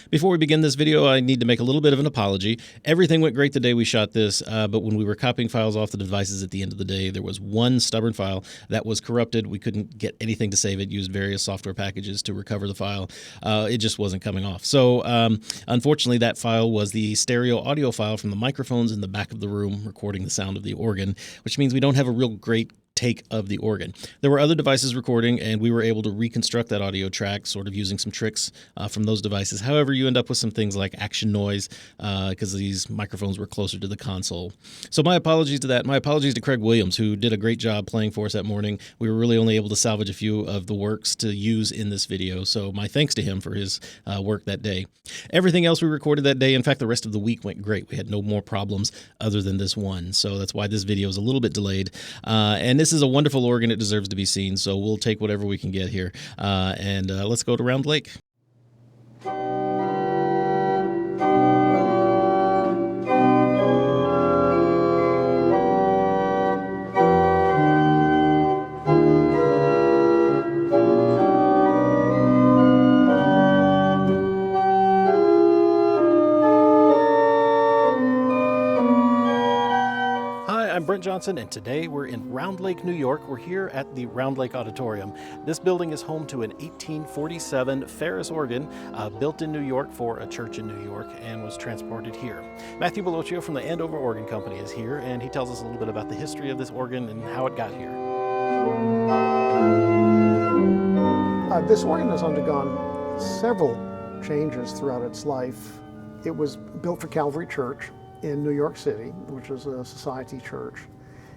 Before we begin this video, I need to make a little bit of an apology. Everything went great the day we shot this, but when we were copying files off the devices at the end of the day, there was one stubborn file that was corrupted. We couldn't get anything to save it, used various software packages to recover the file. It just wasn't coming off. So unfortunately, that file was the stereo audio file from the microphones in the back of the room recording the sound of the organ, which means we don't have a real great take of the organ. There were other devices recording, and we were able to reconstruct that audio track, sort of using some tricks from those devices. However, you end up with some things like action noise because these microphones were closer to the console. So my apologies to that. My apologies to Craig Williams, who did a great job playing for us that morning. We were really only able to salvage a few of the works to use in this video, so my thanks to him for his work that day. Everything else we recorded that day, in fact, the rest of the week went great. We had no more problems other than this one, so that's why this video is a little bit delayed. And this is a wonderful organ. It deserves to be seen, so we'll take whatever we can get here. And let's go to Round Lake. I'm Brent Johnson, and today we're in Round Lake, New York. We're here at the Round Lake Auditorium. This building is home to an 1847 Ferris organ built in New York for a church in New York and was transported here. Matthew Bellocchio from the Andover Organ Company is here, and he tells us a little bit about the history of this organ and how it got here. This organ has undergone several changes throughout its life. It was built for Calvary Church in New York City, which is a society church.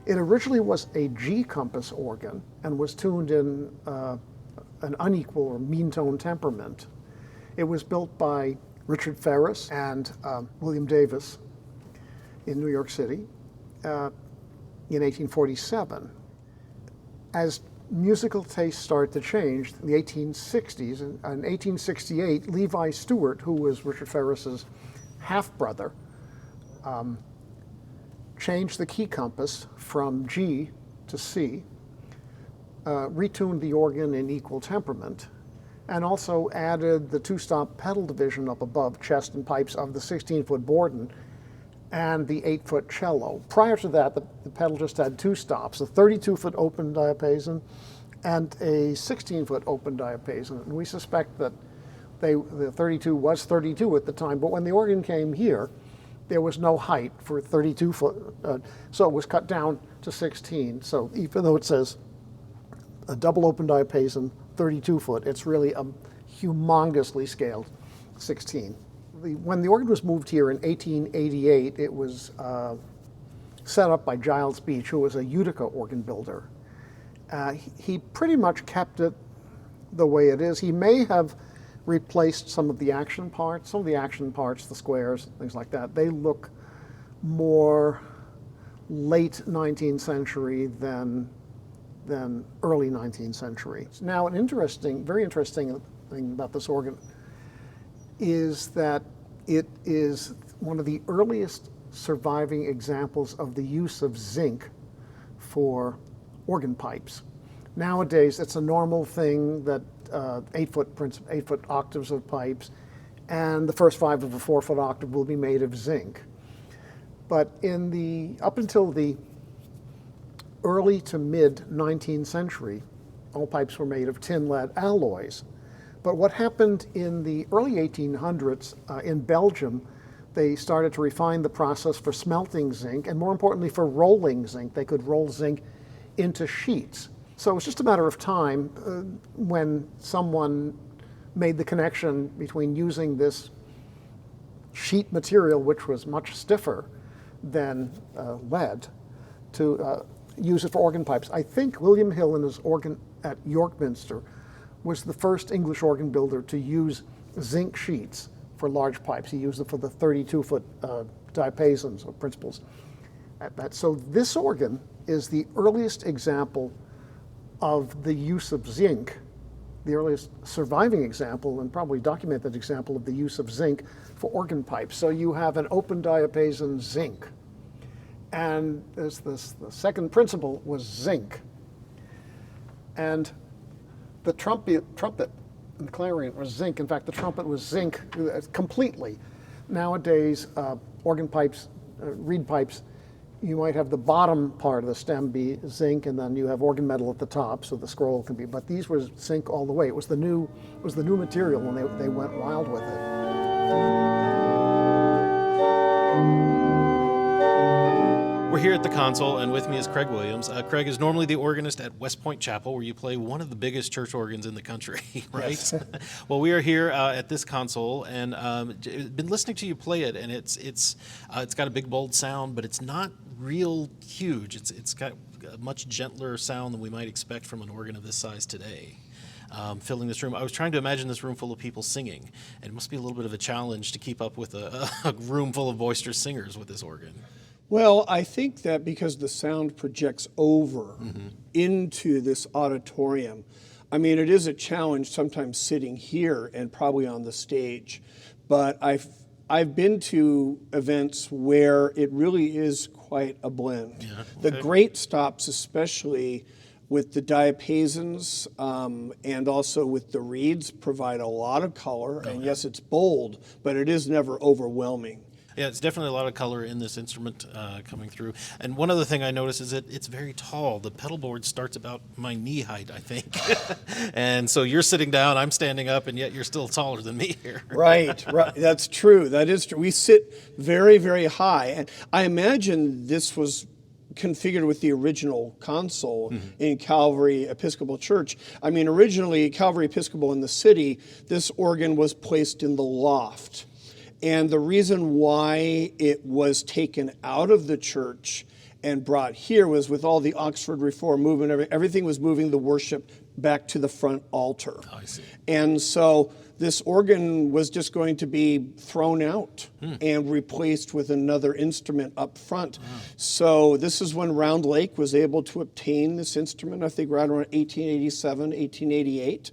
It originally was a G compass organ and was tuned in an unequal or mean tone temperament. It was built by Richard Ferris and William Davis in New York City in 1847. As musical tastes started to change in the 1860s, in 1868, Levi Stewart, who was Richard Ferris's half-brother, changed the key compass from G to C, retuned the organ in equal temperament, and also added the two-stop pedal division up above, chest and pipes, of the 16-foot Borden and the 8-foot cello. Prior to that, the pedal just had two stops, a 32-foot open diapason and a 16-foot open diapason. And we suspect that the 32 was 32 at the time, but when the organ came here, there was no height for 32 foot, so it was cut down to 16. So even though it says a double open diapason, 32 foot, it's really a humongously scaled 16. When the organ was moved here in 1888, it was set up by Giles Beach, who was a Utica organ builder. He pretty much kept it the way it is. He may have replaced some of the action parts. Some of the action parts, the squares, things like that, they look more late 19th century than early 19th century. Now, an interesting, very interesting thing about this organ is that it is one of the earliest surviving examples of the use of zinc for organ pipes. Nowadays, it's a normal thing that 8-foot octaves of pipes, and the first 5 of a 4-foot octave will be made of zinc. But up until the early to mid 19th century, all pipes were made of tin-lead alloys. But what happened in the early 1800s in Belgium, they started to refine the process for smelting zinc, and more importantly for rolling zinc. They could roll zinc into sheets. So it was just a matter of time when someone made the connection between using this sheet material, which was much stiffer than lead, to use it for organ pipes. I think William Hill in his organ at York Minster was the first English organ builder to use zinc sheets for large pipes. He used it for the 32-foot diapasons or principals. So this organ is the earliest example of the use of zinc, the earliest surviving example and probably documented example of the use of zinc for organ pipes. So you have an open diapason zinc, and the second principle was zinc. And the trumpet and the clarinet was zinc. In fact, the trumpet was zinc completely. Nowadays, organ pipes, reed pipes, you might have the bottom part of the stem be zinc, and then you have organ metal at the top, so the scroll can be. But these were zinc all the way. It was the new material, and they went wild with it. We're here at the console, and with me is Craig Williams. Craig is normally the organist at West Point Chapel, where you play one of the biggest church organs in the country, right? Yes. Well, we are here at this console, and been listening to you play it, and it's got a big, bold sound, but it's not real huge. It's got a much gentler sound than we might expect from an organ of this size today. Filling this room. I was trying to imagine this room full of people singing, and it must be a little bit of a challenge to keep up with a room full of boisterous singers with this organ. Well, I think that because the sound projects over into this auditorium, I mean, it is a challenge sometimes sitting here and probably on the stage, but I've been to events where it really is quite a blend. Yeah, okay. The great stops, especially with the diapasons and also with the reeds, provide a lot of color. And yes, it's bold, but it is never overwhelming. Yeah, it's definitely a lot of color in this instrument coming through. And one other thing I noticed is that it's very tall. The pedal board starts about my knee height, I think. And so you're sitting down, I'm standing up, and yet you're still taller than me here. Right. That's true. That is true. We sit very, very high. And I imagine this was configured with the original console in Calvary Episcopal Church. I mean, originally, Calvary Episcopal in the city, this organ was placed in the loft. And the reason why it was taken out of the church and brought here was with all the Oxford Reform movement, everything was moving the worship back to the front altar. Oh, I see. And so this organ was just going to be thrown out and replaced with another instrument up front. Wow. So this is when Round Lake was able to obtain this instrument, I think right around 1887, 1888.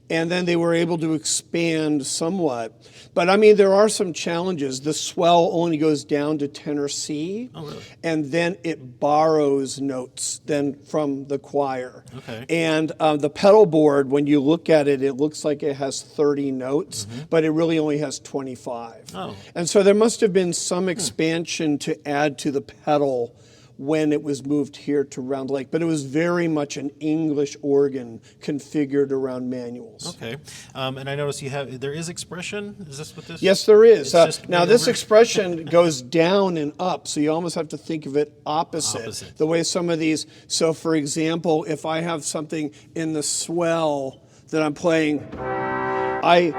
And then they were able to expand somewhat. But I mean, there are some challenges. The swell only goes down to tenor C. Oh, really? And then it borrows notes then from the choir. Okay. And the pedal board, when you look at it, it looks like it has 30 notes, but it really only has 25. Oh. And so there must have been some expansion to add to the pedal when it was moved here to Round Lake, but it was very much an English organ configured around manuals. Okay. And I noticed there is expression. Is this what this? Yes, there is. Now, this over? expression goes down and up, so you almost have to think of it opposite. The way some of these, so for example, if I have something in the swell that I'm playing, I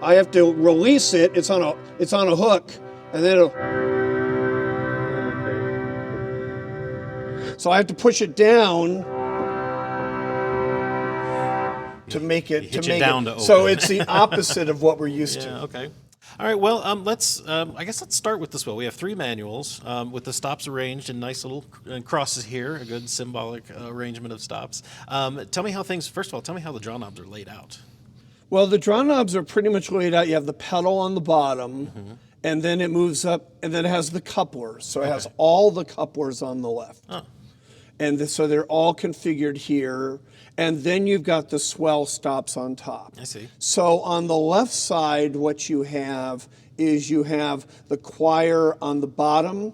have to release it. It's on a hook, and then it'll. So I have to push it down to make it down to open. So it's the opposite of what we're used to. Okay. All right. Well, let's start with the swell. We have three manuals with the stops arranged in nice little crosses here, a good symbolic arrangement of stops. Tell me how the draw knobs are laid out. Well, the draw knobs are pretty much laid out. You have the pedal on the bottom, and then it moves up, and then it has the couplers. So it has all the couplers on the left. Oh. And so they're all configured here. And then you've got the swell stops on top. I see. So on the left side, what you have is you have the choir on the bottom,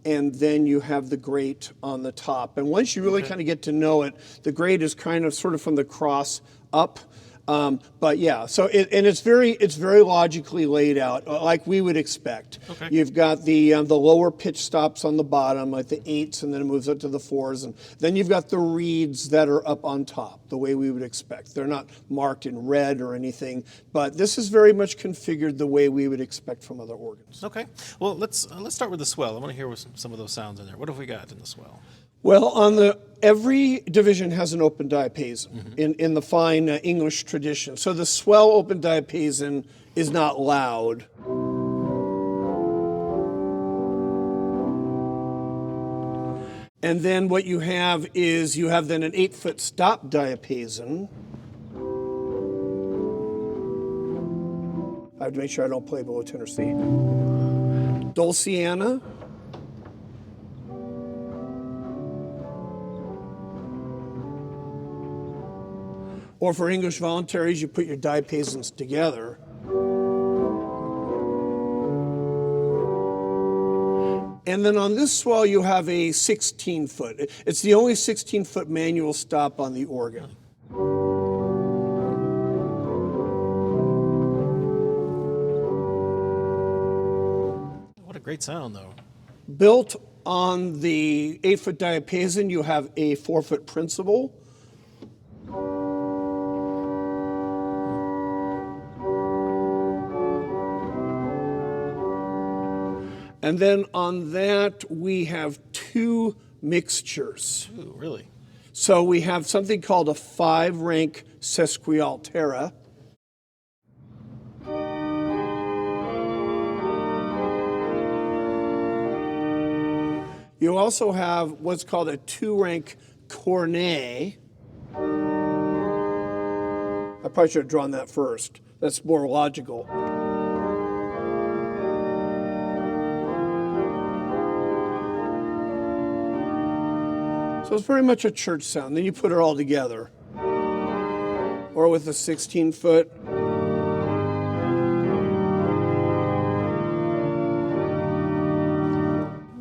and then you have the grate on the top. And once you really kind of get to know it, the grate is kind of sort of from the cross up. But yeah, so it's very logically laid out, like we would expect. Okay. You've got the lower pitch stops on the bottom, like the 8s, and then it moves up to the 4s, and then you've got the reeds that are up on top, the way we would expect. They're not marked in red or anything, but this is very much configured the way we would expect from other organs. Okay. Well, let's start with the swell. I want to hear some of those sounds in there. What have we got in the swell? Well, every division has an open diapason in the fine English tradition. So the swell open diapason is not loud. And then what you have is then an 8-foot stop diapason. I have to make sure I don't play below tenor C. Dulciana. Or for English voluntaries, you put your diapasons together. And then on this swell, you have a 16-foot. It's the only 16-foot manual stop on the organ. What a great sound, though. Built on the 8-foot diapason, you have a 4-foot principal. And then on that, we have 2 mixtures. Ooh, really? So we have something called a 5-rank sesquialtera. You also have what's called a 2-rank cornet. I probably should have drawn that first. That's more logical. So it's very much a church sound. Then you put it all together. Or with a 16-foot.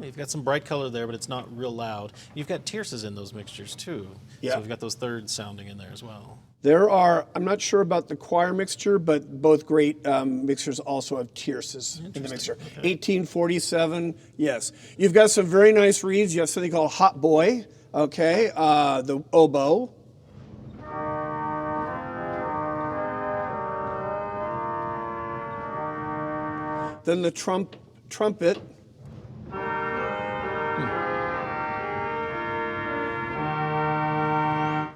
You've got some bright color there, but it's not real loud. You've got tierces in those mixtures, too. Yeah. So we've got those thirds sounding in there as well. There are, I'm not sure about the choir mixture, but both great mixtures also have tierces in the mixture. Okay. 1847, yes. You've got some very nice reeds. You have something called Hot Boy, okay, the oboe. Then the trumpet.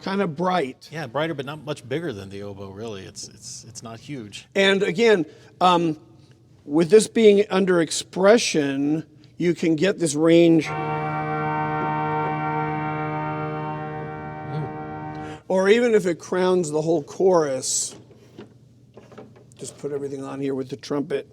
Kind of bright. Yeah, brighter, but not much bigger than the oboe, really. It's not huge. And again, with this being under expression, you can get this range. Or even if it crowns the whole chorus, just put everything on here with the trumpet.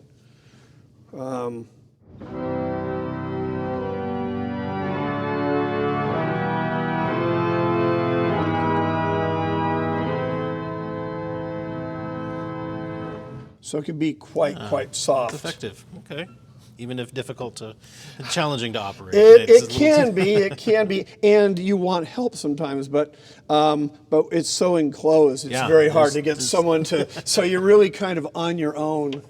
So it can be quite soft. It's effective. Okay. Even if difficult to, challenging to operate. It can be, and you want help sometimes, but it's so enclosed, it's very hard to get someone to, so you're really kind of on your own.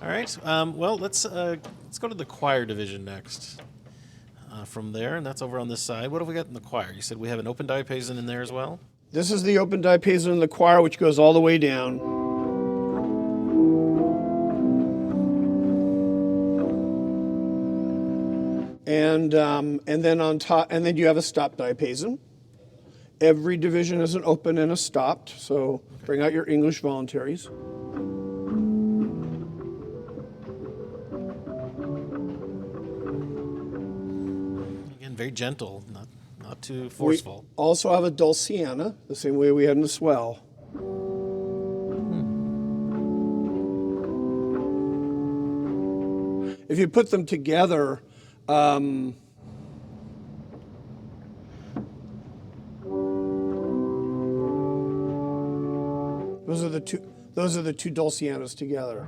All right, well, let's go to the choir division next. From there, and that's over on this side. What have we got in the choir? You said we have an open diapason in there as well? This is the open diapason in the choir, which goes all the way down. And then on top, and then you have a stopped diapason. Every division has an open and a stopped, so bring out your English voluntaries. Again, very gentle, not too forceful. We also have a dulciana, the same way we had in the swell. If you put them together, those are the two dulcianas together.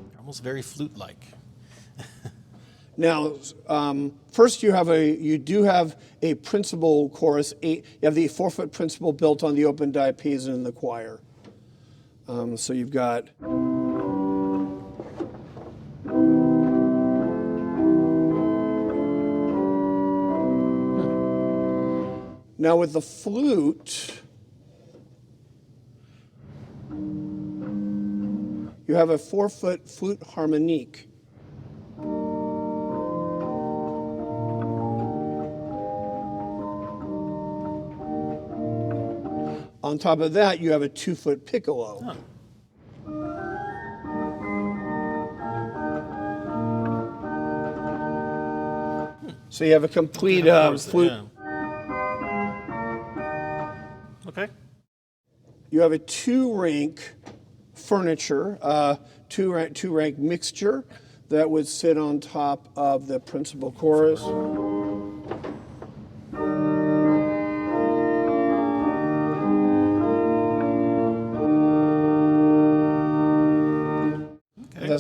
They're almost very flute-like. Now, first you do have a principal chorus. You have the 4-foot principal built on the open diapason in the choir. So you've got. Now with the flute, you have a 4-foot flute harmonique. On top of that, you have a 2-foot piccolo. Huh. So you have a complete flute. Yeah. Okay. You have a 2-rank furniture, 2-rank mixture that would sit on top of the principal chorus.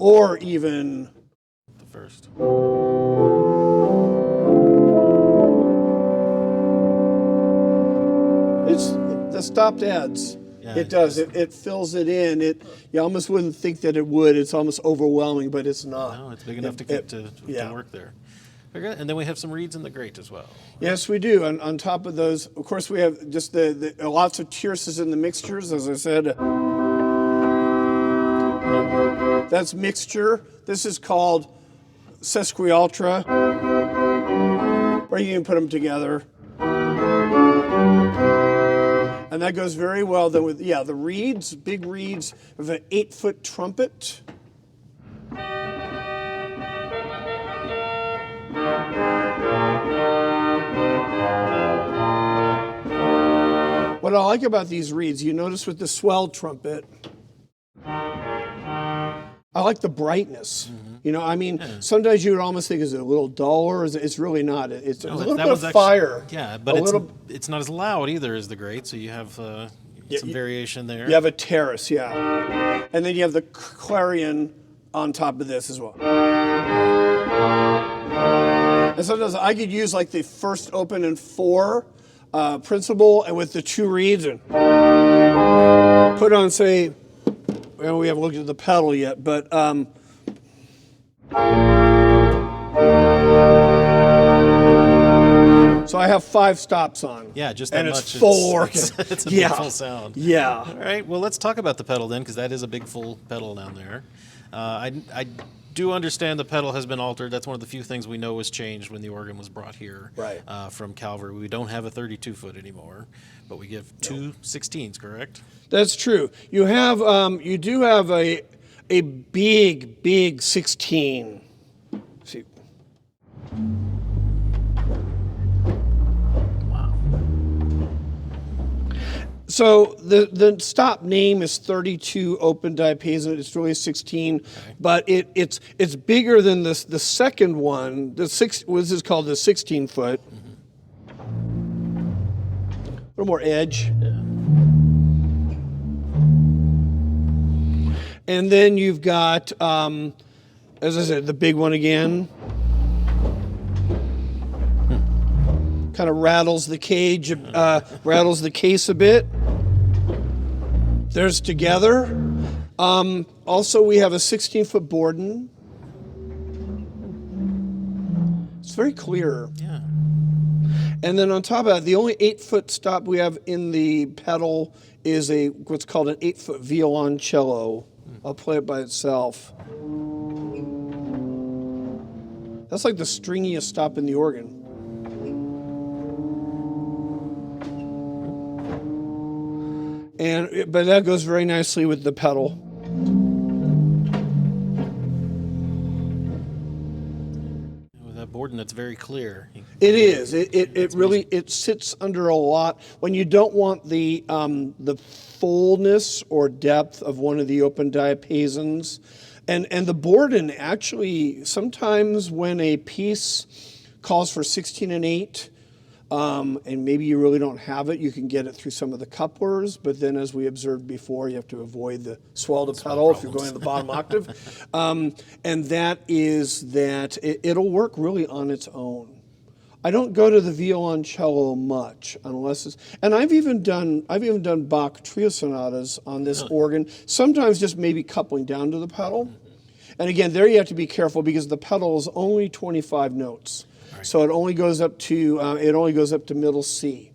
or even The first. it's the stopped adds. Yeah, It does. It fills it in. You almost wouldn't think that it would. It's almost overwhelming, but it's not. No, it's big enough to work there. Very good. And then we have some reeds in the grate as well. Yes, we do. On top of those, of course, we have just the lots of tierces in the mixtures, as I said. That's mixture. This is called sesquialtra, where you can put them together. And that goes very well then with, the reeds, big reeds of an 8-foot trumpet. What I like about these reeds, you notice with the swell trumpet, I like the brightness. Sometimes you would almost think, is it a little duller? It's really not. It's a little bit of fire. Yeah, but it's not as loud either as the grate, so you have some variation there. You have a terrace, yeah. And then you have the clarion on top of this as well. And sometimes I could use like the first open and 4 principle, and with the 2 reeds, and put on, say, well, we haven't looked at the pedal yet, but so I have 5 stops on. Yeah, just that and much. It's full working. It's a big full sound. Yeah. All right. Well, let's talk about the pedal then, because that is a big full pedal down there. I do understand the pedal has been altered. That's one of the few things we know was changed when the organ was brought here from Calvary. We don't have a 32-foot anymore, but we give 2 16s, correct? That's true. You have you do have a big 16. Let's see. Wow. So the stop name is 32 open diapason. It's really a 16, but it's bigger than the second one. This is called the 16-foot. A little more edge. Yeah. And then you've got, as I said, the big one again. Kind of rattles the cage, rattles the case a bit. There's together. Also, we have a 16-foot Borden. It's very clear. Yeah. And then on top of that, the only 8-foot stop we have in the pedal is what's called an 8-foot violoncello. I'll play it by itself. That's like the stringiest stop in the organ. But that goes very nicely with the pedal. With that Borden, that's very clear. It is. It really sits under a lot when you don't want the fullness or depth of one of the open diapasons, and the Borden actually sometimes when a piece calls for 16 and 8. And maybe you really don't have it, you can get it through some of the couplers, but then as we observed before, you have to avoid the swell to pedal if you're going to the bottom octave. And that is that it'll work really on its own. I don't go to the violoncello much unless it's, and I've even done Bach trio sonatas on this organ, sometimes just maybe coupling down to the pedal. And again, there you have to be careful because the pedal is only 25 notes. So it only goes up to middle C.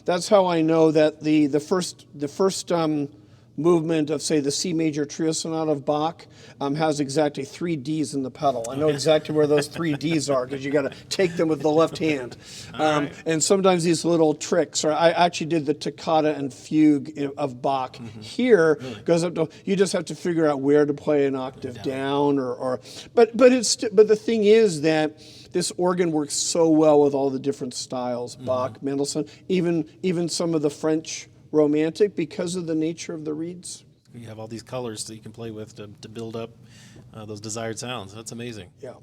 That's how I know that the first movement of, say, the C major trio sonata of Bach has exactly 3 Ds in the pedal. I know exactly where those 3 Ds are because you got to take them with the left hand. And sometimes these little tricks, or I actually did the toccata and fugue of Bach. Here goes up to, you just have to figure out where to play an octave down, but the thing is that this organ works so well with all the different styles, Bach, Mendelssohn, even some of the French Romantic, because of the nature of the reeds. You have all these colors that you can play with to build up those desired sounds. That's amazing. Yeah.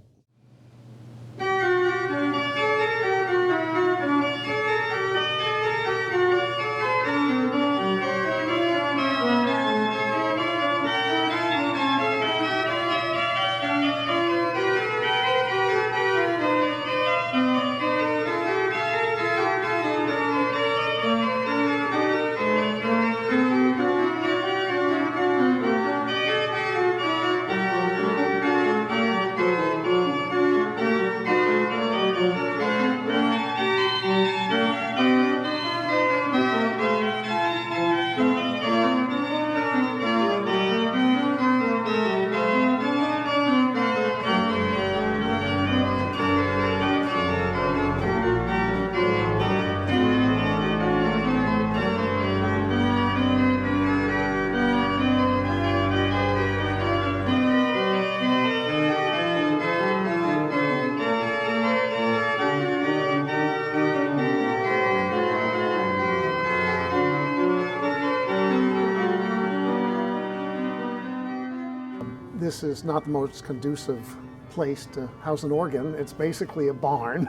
This is not the most conducive place to house an organ. It's basically a barn.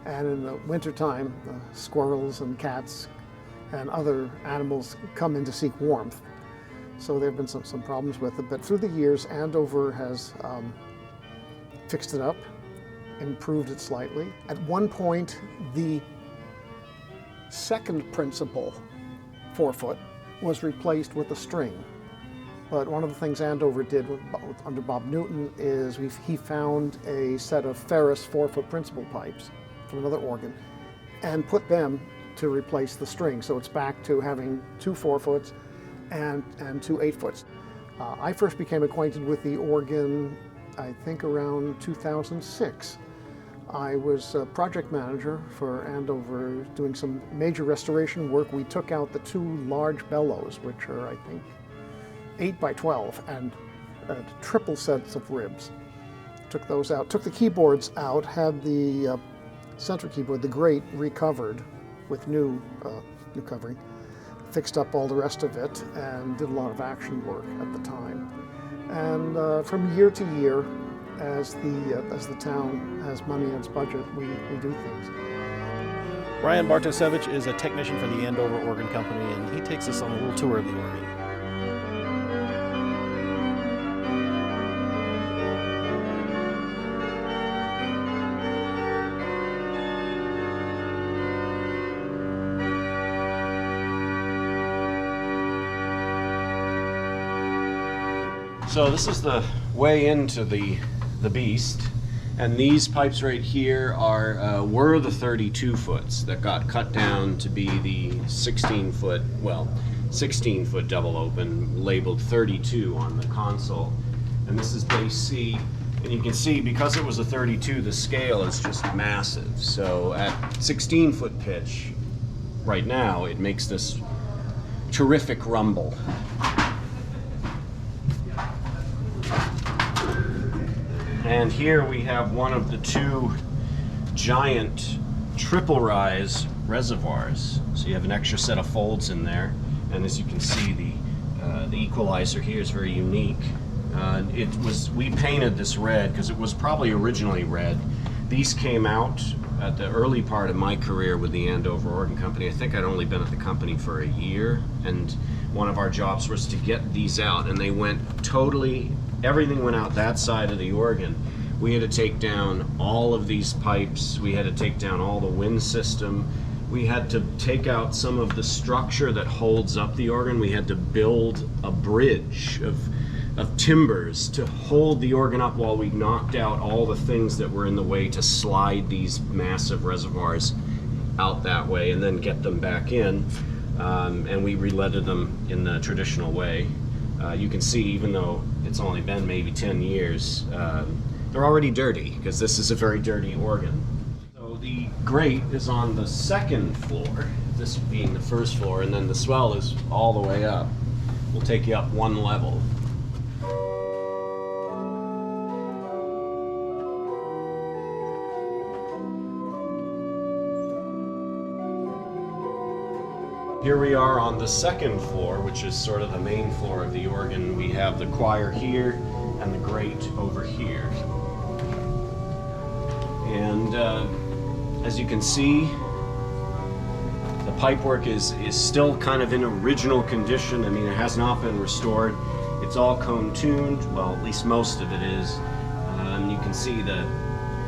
And in the wintertime, squirrels and cats and other animals come in to seek warmth. So there have been some problems with it. But through the years, Andover has fixed it up, improved it slightly. At one point, the second principal 4-foot was replaced with a string. But one of the things Andover did under Bob Newton is he found a set of Ferris 4-foot principal pipes from another organ and put them to replace the string. So it's back to having 2 4-foots and 2 8-foots. I first became acquainted with the organ, I think, around 2006. I was a project manager for Andover doing some major restoration work. We took out the 2 large bellows, which are, I think, 8 by 12 and triple sets of ribs. Took those out, took the keyboards out, had the center keyboard, the grate, recovered with new covering, fixed up all the rest of it, and did a lot of action work at the time. And from year to year, as the town has money in its budget, we do things. Ryan Bartosiewicz is a technician for the Andover Organ Company, and he takes us on a little tour of the organ. So this is the way into the beast, and these pipes right here were the 32 foots that got cut down to be the 16-foot double open, labeled 32 on the console. And this is base C, and you can see because it was a 32, the scale is just massive. So at 16-foot pitch, right now, it makes this terrific rumble. And here we have one of the 2 giant triple rise reservoirs. So you have an extra set of folds in there, and as you can see, the equalizer here is very unique. We painted this red because it was probably originally red. These came out at the early part of my career with the Andover Organ Company. I think I'd only been at the company for a year, and one of our jobs was to get these out, and they went totally. Everything went out that side of the organ. We had to take down all of these pipes. We had to take down all the wind system. We had to take out some of the structure that holds up the organ. We had to build a bridge of timbers to hold the organ up while we knocked out all the things that were in the way to slide these massive reservoirs out that way and then get them back in. And we re-leaded them in the traditional way. You can see, even though it's only been maybe 10 years, they're already dirty, because this is a very dirty organ. So the grate is on the 2nd floor, this being the 1st floor, and then the swell is all the way up. We'll take you up 1 level. Here we are on the 2nd floor, which is sort of the main floor of the organ. We have the choir here and the grate over here. And as you can see, the pipework is still kind of in original condition. I mean, it has not been restored. It's all cone tuned, well, at least most of it is. You can see that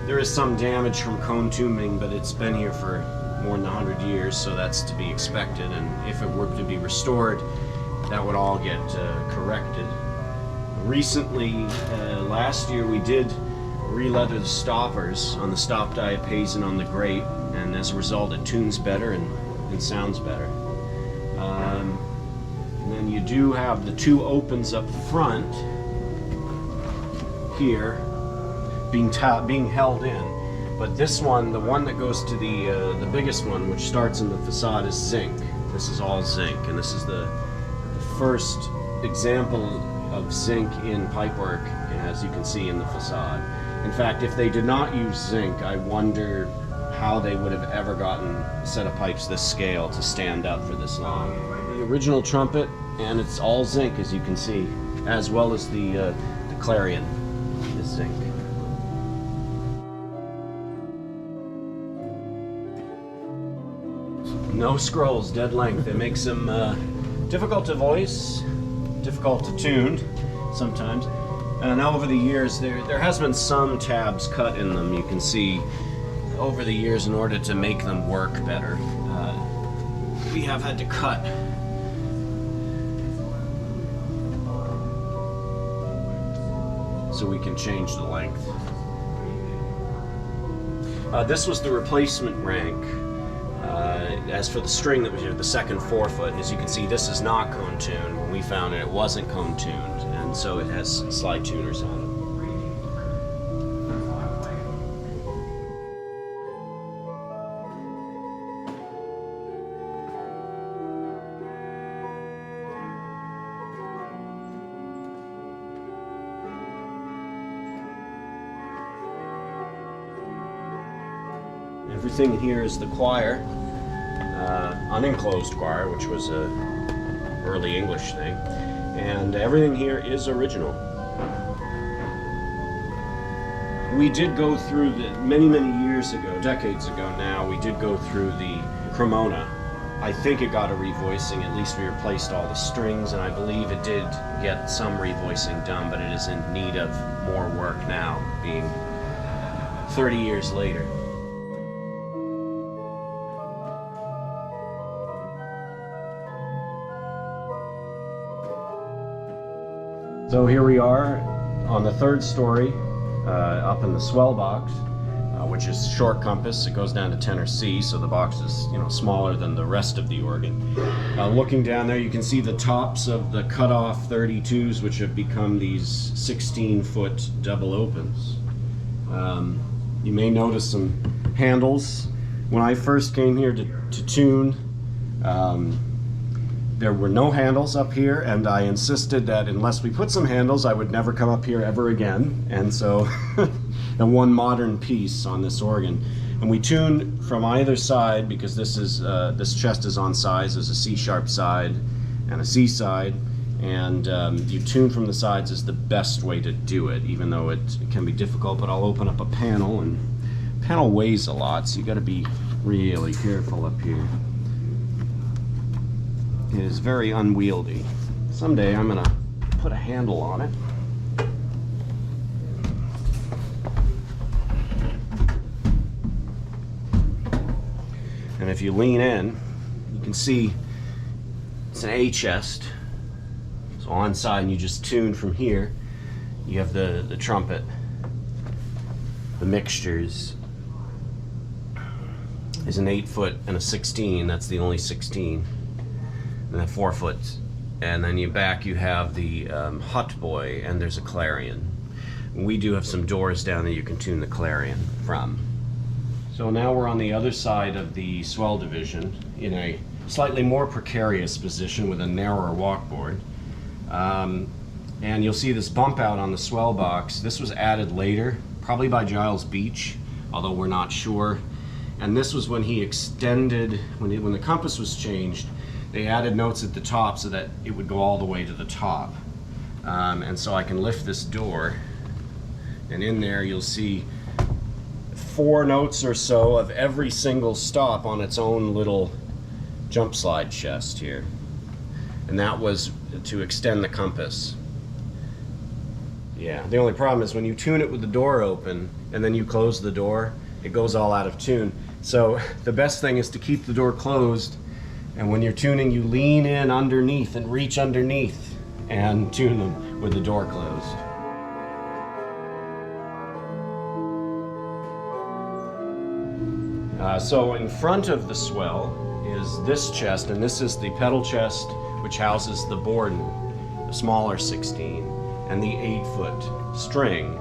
there is some damage from cone tuning, but it's been here for more than 100 years, so that's to be expected, and if it were to be restored, that would all get corrected. Recently, last year, we did re-leather the stoppers on the stop diapason on the grate, and as a result it tunes better and sounds better. And then you do have the 2 opens up front here being held in. But this one, the one that goes to the biggest one, which starts in the facade, is zinc. This is all zinc, and this is the first example of zinc in pipework, as you can see in the facade. In fact, if they did not use zinc, I wonder how they would have ever gotten a set of pipes this scale to stand up for this long. The original trumpet, and it's all zinc, as you can see, as well as the clarion is zinc. No scrolls, dead length. It makes them difficult to voice, difficult to tune sometimes. Now over the years, there has been some tabs cut in them. You can see over the years, in order to make them work better, we have had to cut. So we can change the length. This was the replacement rank. As for the string that was here, the second 4-foot, as you can see, this is not cone tuned. When we found it, it wasn't cone tuned, and so it has slide tuners on it. Everything here is the choir, unenclosed choir, which was a early English thing, and everything here is original. We did go through many years ago, decades ago now, we did go through the Cremona. I think it got a revoicing, at least we replaced all the strings, and I believe it did get some revoicing done, but it is in need of more work now, being 30 years later. So here we are on the 3rd story, up in the swell box, which is short compass. It goes down to tenor C, so the box is smaller than the rest of the organ. Looking down there, you can see the tops of the cut-off 32s, which have become these 16-foot double opens. You may notice some handles. When I first came here to tune, there were no handles up here, and I insisted that unless we put some handles, I would never come up here ever again. And so, the one modern piece on this organ. And we tune from either side, because this chest is on size. There's a C-sharp side and a C side, and you tune from the sides is the best way to do it, even though it can be difficult. But I'll open up a panel, and the panel weighs a lot, so you got to be really careful up here. It is very unwieldy. Someday I'm gonna put a handle on it. And if you lean in, you can see it's an A chest. So on side, and you just tune from here. You have the trumpet, the mixtures. Is an 8-foot and a 16. That's the only 16. And then 4-foot, and then you have the hut boy, and there's a clarion. We do have some doors down there you can tune the clarion from. So now we're on the other side of the swell division in a slightly more precarious position with a narrower walkboard. And you'll see this bump out on the swell box. This was added later, probably by Giles Beach, although we're not sure. And this was when he extended, when the compass was changed. They added notes at the top so that it would go all the way to the top. And so I can lift this door, and in there you'll see 4 notes or so of every single stop on its own little jump slide chest here. And that was to extend the compass. Yeah, the only problem is when you tune it with the door open and then you close the door, it goes all out of tune. So the best thing is to keep the door closed. And when you're tuning, you lean in underneath and reach underneath and tune them with the door closed. So in front of the swell is this chest, and this is the pedal chest, which houses the Borden, the smaller 16, and the 8-foot string.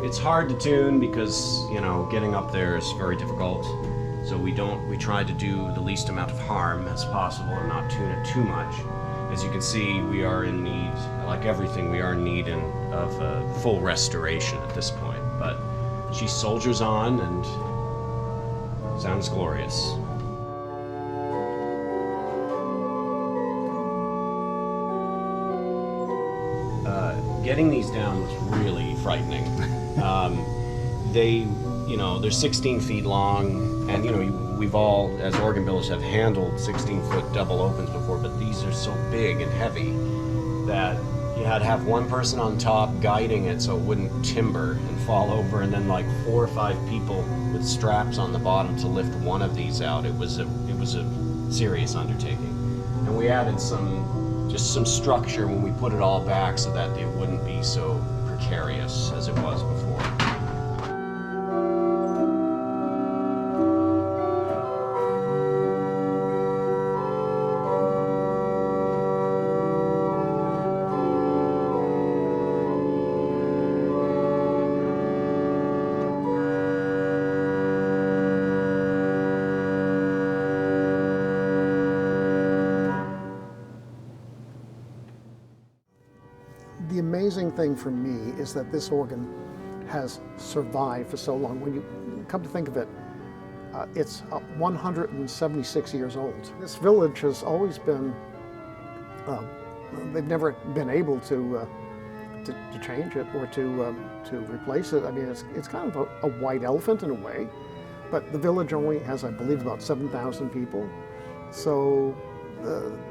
It's hard to tune because, getting up there is very difficult. So we try to do the least amount of harm as possible and not tune it too much. As you can see, we are in need, like everything, we are in need of a full restoration at this point. But she soldiers on and sounds glorious. getting these down was really frightening. They're 16 feet long, and we've all, as organ builders, have handled 16-foot double opens before, but these are so big and heavy that you had to have one person on top guiding it so it wouldn't timber and fall over, and then like 4 or 5 people with straps on the bottom to lift one of these out. It was a serious undertaking, and we added some structure when we put it all back so that it wouldn't be so precarious as it was before. The amazing thing for me is that this organ has survived for so long. When you come to think of it, it's 176 years old. This village has always been, they've never been able to change it or to replace it. I mean, it's kind of a white elephant in a way, but the village only has, I believe, about 7,000 people. So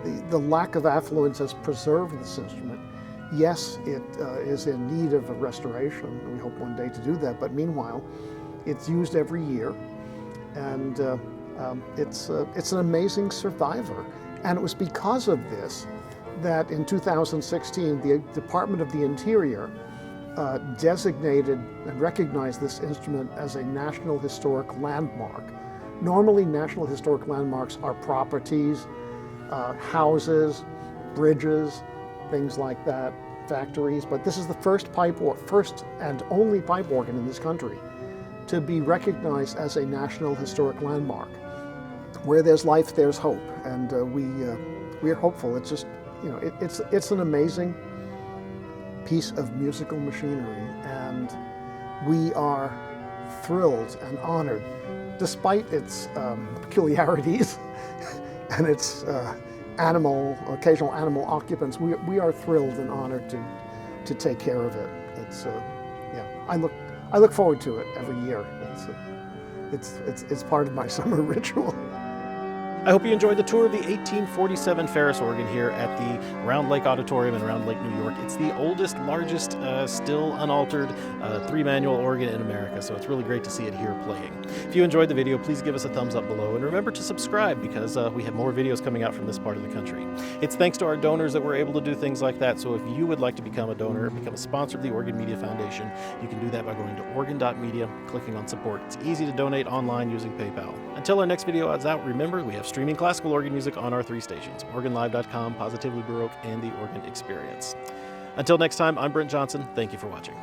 the lack of affluence has preserved this instrument. Yes, it is in need of a restoration. We hope one day to do that, but meanwhile, it's used every year, and it's an amazing survivor. And it was because of this that in 2016, the Department of the Interior designated and recognized this instrument as a National Historic Landmark. Normally, National Historic Landmarks are properties, houses, bridges, things like that, factories, but this is the first and only pipe organ in this country to be recognized as a National Historic Landmark. Where there's life, there's hope, and we are hopeful. It's just, it's an amazing piece of musical machinery, and we are thrilled and honored, despite its peculiarities and its occasional animal occupants. We are thrilled and honored to take care of it. It's I look forward to it every year. It's part of my summer ritual. I hope you enjoyed the tour of the 1847 Ferris organ here at the Round Lake Auditorium in Round Lake, New York. It's the oldest, largest, still unaltered 3-manual organ in America, so it's really great to see it here playing. If you enjoyed the video, please give us a thumbs up below, and remember to subscribe because we have more videos coming out from this part of the country. It's thanks to our donors that we're able to do things like that, so if you would like to become a donor, become a sponsor of the Organ Media Foundation, you can do that by going to organ.media, clicking on support. It's easy to donate online using PayPal. Until our next video is out, remember, we have streaming classical organ music on our 3 stations, organlive.com, Positively Baroque, and the Organ Experience. Until next time, I'm Brent Johnson. Thank you for watching.